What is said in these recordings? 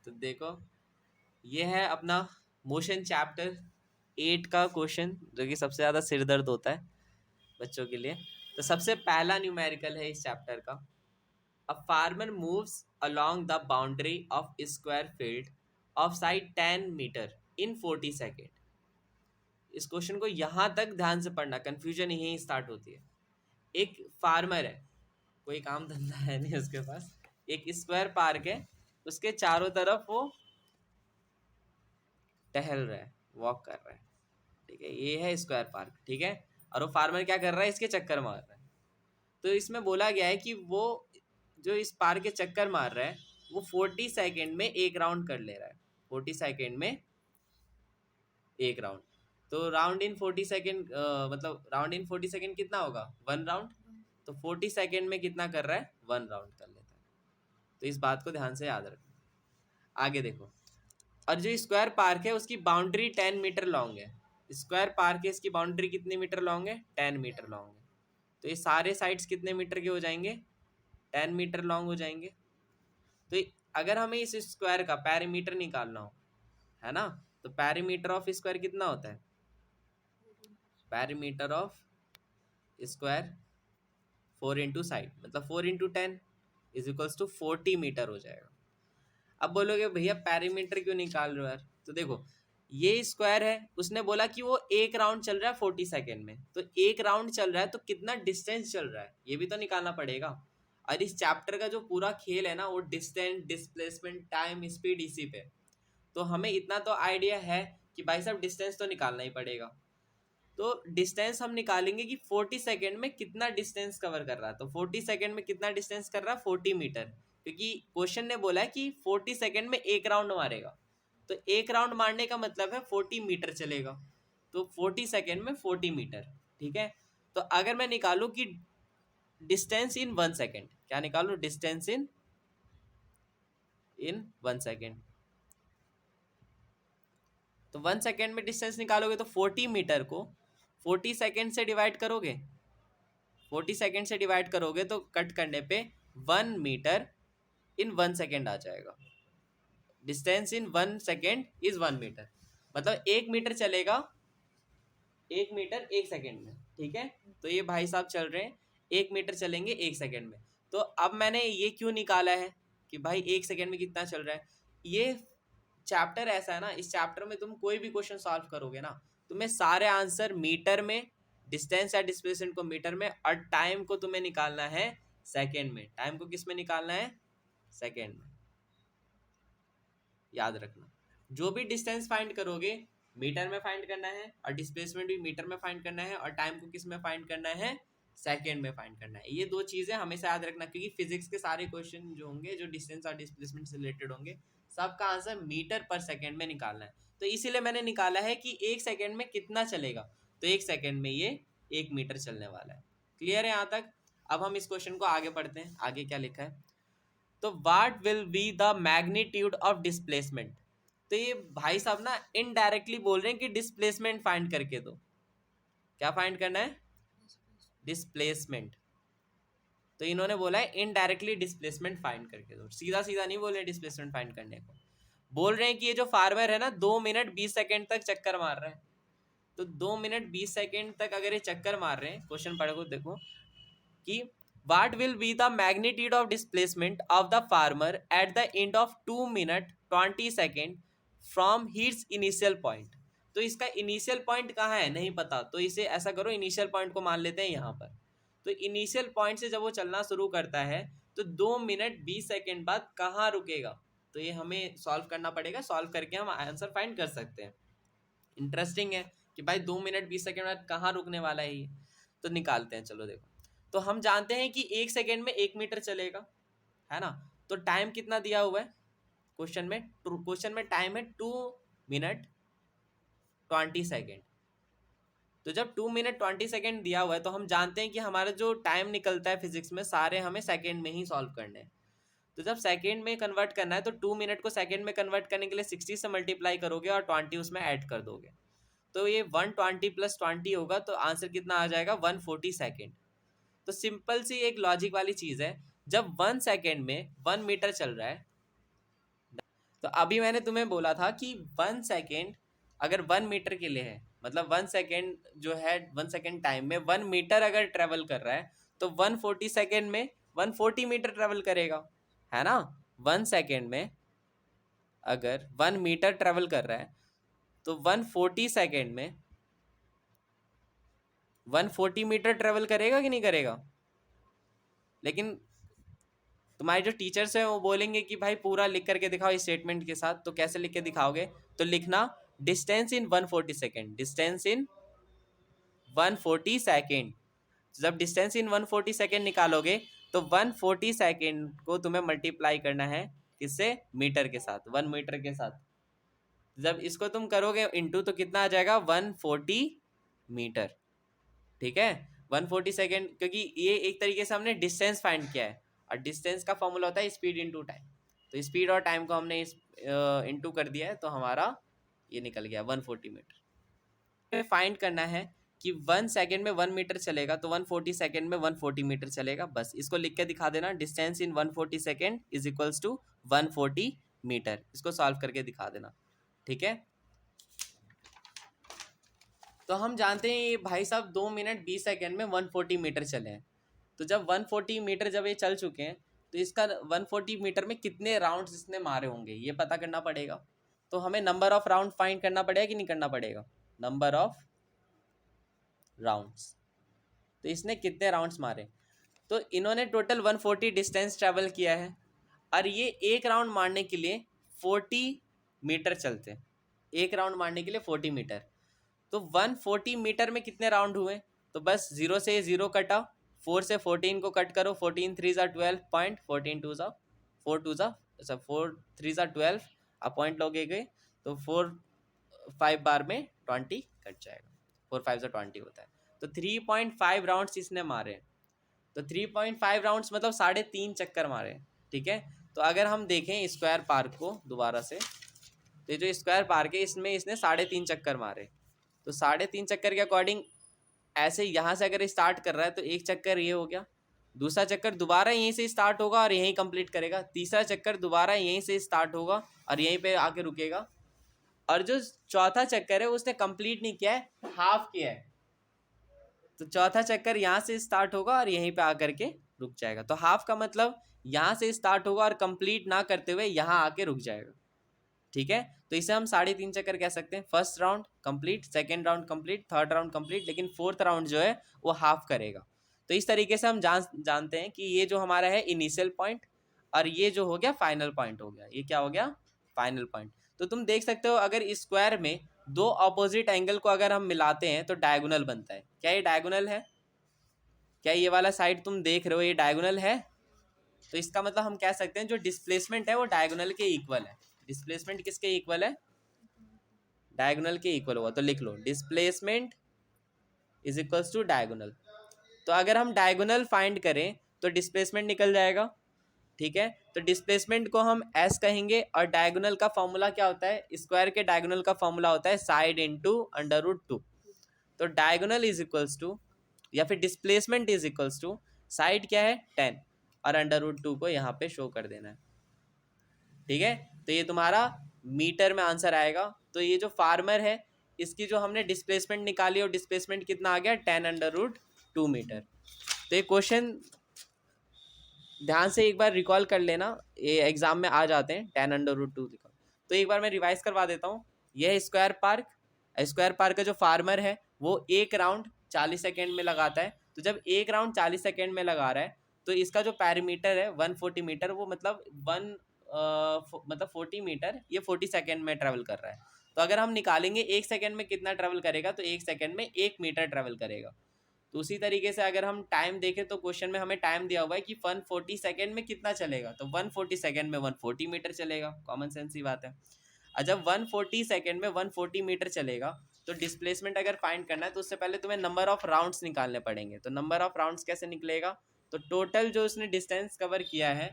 तो देखो ये है अपना मोशन चैप्टर 8 का क्वेश्चन, जो कि सबसे ज़्यादा सिरदर्द होता है बच्चों के लिए। तो सबसे पहला न्यूमेरिकल है इस चैप्टर का। A farmer moves along the boundary of square field of side 10 metre in 40 second. इस क्वेश्चन को यहाँ तक ध्यान से पढ़ना, कंफ्यूजन यहीं स्टार्ट होती है। एक फार्मर है, कोई काम धंधा है नहीं उसके पास, एक स्क्वायर पार्क है, उसके चारों तरफ वो टहल रहा है, वॉक कर रहा है, ठीक है, ये है स्क्वायर पार्क, ठीक है। और वो फार्मर क्या कर रहा है, इसके चक्कर मार रहा है। तो इसमें बोला गया है कि वो जो इस पार्क के चक्कर मार रहा है वो 40 सेकेंड में एक राउंड कर ले रहा है, 40 सेकेंड में एक राउंड। तो राउंड इन 40 सेकेंड मतलब राउंड इन 40 सेकेंड कितना होगा, 1 राउंड। तो 40 सेकेंड में कितना कर रहा है, 1 राउंड कर लेता है। तो इस बात को ध्यान से याद रखना। आगे देखो, और जो स्क्वायर पार्क है उसकी बाउंड्री 10 मीटर लॉन्ग है। स्क्वायर पार्क है, इसकी बाउंड्री कितने मीटर लॉन्ग है, 10 मीटर लॉन्ग है। तो ये सारे साइड्स कितने मीटर के हो जाएंगे, 10 मीटर लॉन्ग हो जाएंगे। तो अगर हमें इस स्क्वायर का पैरीमीटर निकालना हो, है ना, तो पैरीमीटर ऑफ स्क्वायर कितना होता है, perimeter of square 4 into side, मतलब 4 into 10 is equals to 40 metre हो जाएगा। अब बोलोगे भैया पैरीमीटर क्यों निकाल रहे हो यार, तो देखो ये स्क्वायर है, उसने बोला कि वो एक राउंड चल रहा है 40 सेकेंड में, तो एक राउंड चल रहा है तो कितना डिस्टेंस चल रहा है ये भी तो निकालना पड़ेगा। और इस चैप्टर का जो पूरा खेल है ना, वो डिस्टेंस, डिस्प्लेसमेंट, टाइम, स्पीड, इसी पे। तो हमें इतना तो आइडिया है कि भाई साहब डिस्टेंस तो निकालना ही पड़ेगा। तो डिस्टेंस हम निकालेंगे कि 40 सेकेंड में कितना डिस्टेंस कवर कर रहा है। तो 40 सेकेंड में कितना डिस्टेंस कर रहा है, 40 मीटर, क्योंकि क्वेश्चन ने बोला है कि 40 सेकेंड में एक राउंड मारेगा। तो एक राउंड मारने का मतलब है 40 मीटर चलेगा। तो 40 सेकेंड में 40 मीटर, ठीक है। तो अगर मैं निकालूं कि डिस्टेंस इन 1 सेकेंड, क्या निकालूं, डिस्टेंस इन 1 सेकेंड। तो 1 सेकेंड में डिस्टेंस निकालोगे तो 40 मीटर को 40 सेकेंड से डिवाइड करोगे, 40 सेकेंड से डिवाइड करोगे तो कट करने पे 1 मीटर इन 1 सेकेंड आ जाएगा। Distance in 1 second is 1 metre, मतलब 1 मीटर चलेगा, 1 मीटर 1 सेकेंड में, ठीक है। तो ये भाई साहब चल रहे हैं 1 मीटर चलेंगे 1 सेकेंड में। तो अब मैंने ये क्यों निकाला है कि भाई 1 सेकेंड में कितना चल रहा है। ये चैप्टर ऐसा है ना, इस चैप्टर में तुम कोई भी क्वेश्चन सॉल्व करोगे ना, तुम्हें सारे आंसर मीटर में, डिस्टेंस या डिस्प्लेसमेंट को मीटर में, और टाइम को तुम्हें निकालना है सेकेंड में। टाइम को किस में निकालना है, सेकेंड में। याद रखना, जो भी डिस्टेंस फाइंड करोगे मीटर में फाइंड करना है, और डिस्प्लेसमेंट भी मीटर में फाइंड करना है, और टाइम को किस में फाइंड करना है, सेकेंड में फाइंड करना है। ये दो चीज़ें हमेशा याद रखना, क्योंकि फिजिक्स के सारे क्वेश्चन जो होंगे, जो डिस्टेंस और डिस्प्लेसमेंट से रिलेटेड होंगे, सबका आंसर मीटर पर सेकेंड में निकालना है। तो इसीलिए मैंने निकाला है कि 1 सेकेंड में कितना चलेगा, तो 1 सेकेंड में ये 1 मीटर चलने वाला है। क्लियर है यहाँ तक। अब हम इस क्वेश्चन को आगे पढ़ते हैं, आगे क्या लिखा है। तो what will be the magnitude of displacement. तो ये भाई साहब ना इनडायरेक्टली बोल रहे हैं कि डिस्प्लेसमेंट फाइंड करके दो। क्या फाइंड करना है, डिस्प्लेसमेंट। तो इन्होंने बोला है इनडायरेक्टली डिस्प्लेसमेंट फाइंड करके दो, सीधा सीधा नहीं बोल रहे डिस्प्लेसमेंट फाइंड करने को। बोल रहे हैं कि ये जो फार्मर है ना 2 मिनट 20 सेकेंड तक चक्कर मार रहा है। तो 2 मिनट 20 सेकेंड तक अगर ये चक्कर मार रहे हैं, क्वेश्चन पढ़ो देखो कि what will be the magnitude of displacement of the farmer at the end of 2 minute 20 second from his initial point। तो इसका इनिशियल पॉइंट कहाँ है नहीं पता, तो इसे ऐसा करो, इनिशियल पॉइंट को मान लेते हैं यहाँ पर। तो इनिशियल पॉइंट से जब वो चलना शुरू करता है तो 2 मिनट 20 सेकेंड बाद कहाँ रुकेगा, तो ये हमें सॉल्व करना पड़ेगा। सॉल्व करके हम आंसर फाइंड कर सकते हैं। इंटरेस्टिंग है कि भाई 2 मिनट 20 सेकेंड बाद कहाँ रुकने वाला है ये, तो निकालते हैं। चलो देखो, तो हम जानते हैं कि 1 सेकेंड में 1 मीटर चलेगा, है ना। तो टाइम कितना दिया हुआ है क्वेश्चन में टाइम है 2 मिनट 20 सेकेंड। तो जब 2 मिनट 20 सेकेंड दिया हुआ है तो हम जानते हैं कि हमारा जो टाइम निकलता है फिजिक्स में, सारे हमें सेकेंड में ही सॉल्व करने हैं। तो जब सेकेंड में कन्वर्ट करना है तो 2 मिनट को सेकेंड में कन्वर्ट करने के लिए 60 से मल्टीप्लाई करोगे और 20 उसमें ऐड कर दोगे। तो ये 120 प्लस 20 होगा, तो आंसर कितना आ जाएगा, 140 सेकेंड। तो सिंपल सी एक लॉजिक वाली चीज़ है, जब 1 सेकेंड में 1 मीटर चल रहा है, तो अभी मैंने तुम्हें बोला था कि 1 सेकेंड अगर 1 मीटर के लिए है, मतलब 1 सेकेंड जो है 1 सेकेंड टाइम में 1 मीटर अगर ट्रेवल कर रहा है तो 140 सेकेंड में 140 मीटर ट्रेवल करेगा, है ना। 1 सेकेंड में अगर 1 मीटर ट्रेवल कर रहा है तो 140 सेकेंड में 140 मीटर ट्रेवल करेगा कि नहीं करेगा। लेकिन तुम्हारे जो टीचर्स हैं वो बोलेंगे कि भाई पूरा लिख करके दिखाओ इस स्टेटमेंट के साथ, तो कैसे लिख के दिखाओगे। तो लिखना distance in 140 second, distance in 140 second. जब डिस्टेंस इन 140 सेकेंड निकालोगे तो 140 सेकेंड को तुम्हें मल्टीप्लाई करना है किससे, मीटर के साथ, 1 मीटर के साथ। जब इसको तुम करोगे इंटू तो कितना आ जाएगा 140 मीटर। ठीक है, 140 सेकेंड, क्योंकि ये एक तरीके से हमने डिस्टेंस फाइंड किया है और डिस्टेंस का फॉर्मूला होता है स्पीड इंटू टाइम। तो स्पीड और टाइम को हमने इंटू कर दिया है तो हमारा ये निकल गया 140 मीटर। फाइंड करना है कि 1 सेकेंड में 1 मीटर चलेगा तो 140 सेकेंड में 140 मीटर चलेगा। बस इसको लिख के दिखा देना, distance in 140 second is equals to 140 metre. इसको सॉल्व करके दिखा देना, ठीक है। तो हम जानते हैं ये भाई साहब 2 मिनट 20 सेकेंड में 140 मीटर चले हैं। तो जब 140 मीटर जब ये चल चुके हैं तो इसका 140 मीटर में कितने राउंड्स इसने मारे होंगे ये पता करना पड़ेगा। तो हमें नंबर ऑफ राउंड फाइंड करना पड़ेगा कि नहीं करना पड़ेगा, नंबर ऑफ राउंड्स। तो इसने कितने राउंड्स मारे, तो इन्होंने टोटल 140 डिस्टेंस ट्रेवल किया है और ये एक राउंड मारने के लिए 40 मीटर चलते हैं। एक राउंड मारने के लिए 40 मीटर, तो 140 मीटर में कितने राउंड हुए, तो बस 0 से 0 कटा, 4 से 14 को कट करो, 14 3 ज़ा 12 पॉइंट, 14 2 ज़ा 4 2 ज़ा अच्छा 4 3 ज़ा 12, अब पॉइंट लोगे गए तो 4 5 बार में 20 कट जाएगा, 4 5 ज़ा 20 होता है। तो 3.5 राउंड्स इसने मारे, तो 3.5 राउंड्स मतलब 3.5 चक्कर मारे, ठीक है। तो अगर हम देखें स्क्वायर पार्क को दोबारा से, तो ये जो स्क्वायर पार्क है इसमें इसने 3.5 चक्कर मारे। तो 3.5 चक्कर के अकॉर्डिंग ऐसे यहाँ से अगर स्टार्ट कर रहा है तो एक चक्कर ये हो गया, दूसरा चक्कर दोबारा यहीं से स्टार्ट होगा और यहीं कंप्लीट करेगा, तीसरा चक्कर दोबारा यहीं से स्टार्ट होगा और यहीं पे आके रुकेगा, और जो चौथा चक्कर है उसने कंप्लीट नहीं किया है, हाफ किया है। तो चौथा चक्कर यहाँ से स्टार्ट होगा और यहीं पे आकर के रुक जाएगा। तो हाफ का मतलब यहाँ से स्टार्ट होगा और कंप्लीट ना करते हुए यहाँ आके रुक जाएगा, ठीक है। तो इसे हम 3.5 चक्कर कह सकते हैं। First round complete, second round complete, third round complete, लेकिन फोर्थ राउंड जो है वो हाफ करेगा। तो इस तरीके से हम जानते हैं कि ये जो हमारा है इनिशियल पॉइंट और ये जो हो गया फाइनल पॉइंट हो गया। ये क्या हो गया, फाइनल पॉइंट। तो तुम देख सकते हो अगर इस स्क्वायर में दो अपोजिट एंगल को अगर हम मिलाते हैं तो डायगोनल बनता है। क्या ये डायगोनल है, क्या ये वाला साइड तुम देख रहे हो ये डायगोनल है। तो इसका मतलब हम कह सकते हैं जो डिस्प्लेसमेंट है वो डायगोनल के इक्वल है। डिस्प्लेसमेंट किसके इक्वल है, डायगोनल के इक्वल होगा। तो लिख लो displacement is equals to diagonal. तो अगर हम डायगोनल फाइंड करें तो डिस्प्लेसमेंट निकल जाएगा, ठीक है। तो डिस्प्लेसमेंट को हम एस कहेंगे और डायगोनल का फॉर्मूला क्या होता है, स्क्वायर के डायगोनल का फॉर्मूला होता है साइड इंटू √2। तो डायगोनल इज इक्वल्स टू या फिर displacement is equals to, side क्या है 10 और √2 को यहाँ पे शो कर देना है, ठीक है। तो ये तुम्हारा मीटर में आंसर आएगा। तो ये जो फार्मर है इसकी जो हमने डिस्प्लेसमेंट निकाली और डिस्प्लेसमेंट कितना आ गया 10√2 मीटर। तो ये क्वेश्चन ध्यान से एक बार रिकॉल कर लेना, ये एग्जाम में आ जाते हैं 10√2 दिखा। तो एक बार मैं रिवाइज करवा देता हूँ। यह स्क्वायर पार्क, स्क्वायर पार्क का जो फार्मर है वो एक राउंड 40 सेकेंड में लगाता है। तो जब एक राउंड 40 सेकेंड में लगा रहा है तो इसका जो पैरामीटर है 140 मीटर, वो मतलब 40 मीटर, ये 40 सेकेंड में ट्रेवल कर रहा है। तो अगर हम निकालेंगे 1 सेकेंड में कितना ट्रेवल करेगा, तो 1 सेकेंड में 1 मीटर ट्रेवल करेगा। तो उसी तरीके से अगर हम टाइम देखें तो क्वेश्चन में हमें टाइम दिया हुआ है कि 140 सेकेंड में कितना चलेगा, तो 140 सेकेंड में 140 मीटर चलेगा, कॉमन सेंस ही बात है। और जब 140 सेकेंड में 140 मीटर चलेगा तो डिस्प्लेसमेंट अगर फाइंड करना है तो उससे पहले तुम्हें नंबर ऑफ राउंड्स निकालने पड़ेंगे। तो नंबर ऑफ राउंड्स कैसे निकलेगा, तो टोटल जो उसने डिस्टेंस कवर किया है,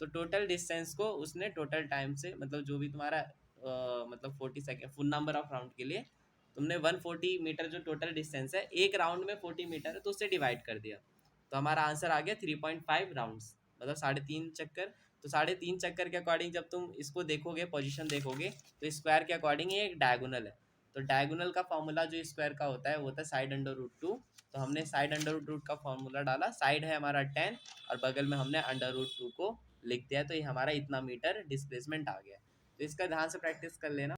तो टोटल डिस्टेंस को उसने टोटल टाइम से, मतलब जो भी तुम्हारा मतलब 40 second full number of round के लिए तुमने 140 मीटर जो टोटल डिस्टेंस है, एक राउंड में 40 मीटर है तो उससे डिवाइड कर दिया। तो हमारा आंसर आ गया 3.5 राउंड्स, मतलब 3.5 चक्कर। तो 3.5 चक्कर के अकॉर्डिंग जब तुम इसको देखोगे, पोजीशन देखोगे, तो स्क्वायर के अकॉर्डिंग ये एक डायगोनल है। तो डायगोनल का फॉर्मूला जो स्क्वायर का होता है वो होता है साइड अंडर रूट टू। तो हमने साइड अंडर रूट का फॉर्मूला डाला, साइड है हमारा 10 और बगल में हमने अंडर रूट टू को लिख दिया, तो ये हमारा इतना मीटर डिस्प्लेसमेंट आ गया। तो इसका ध्यान से प्रैक्टिस कर लेना।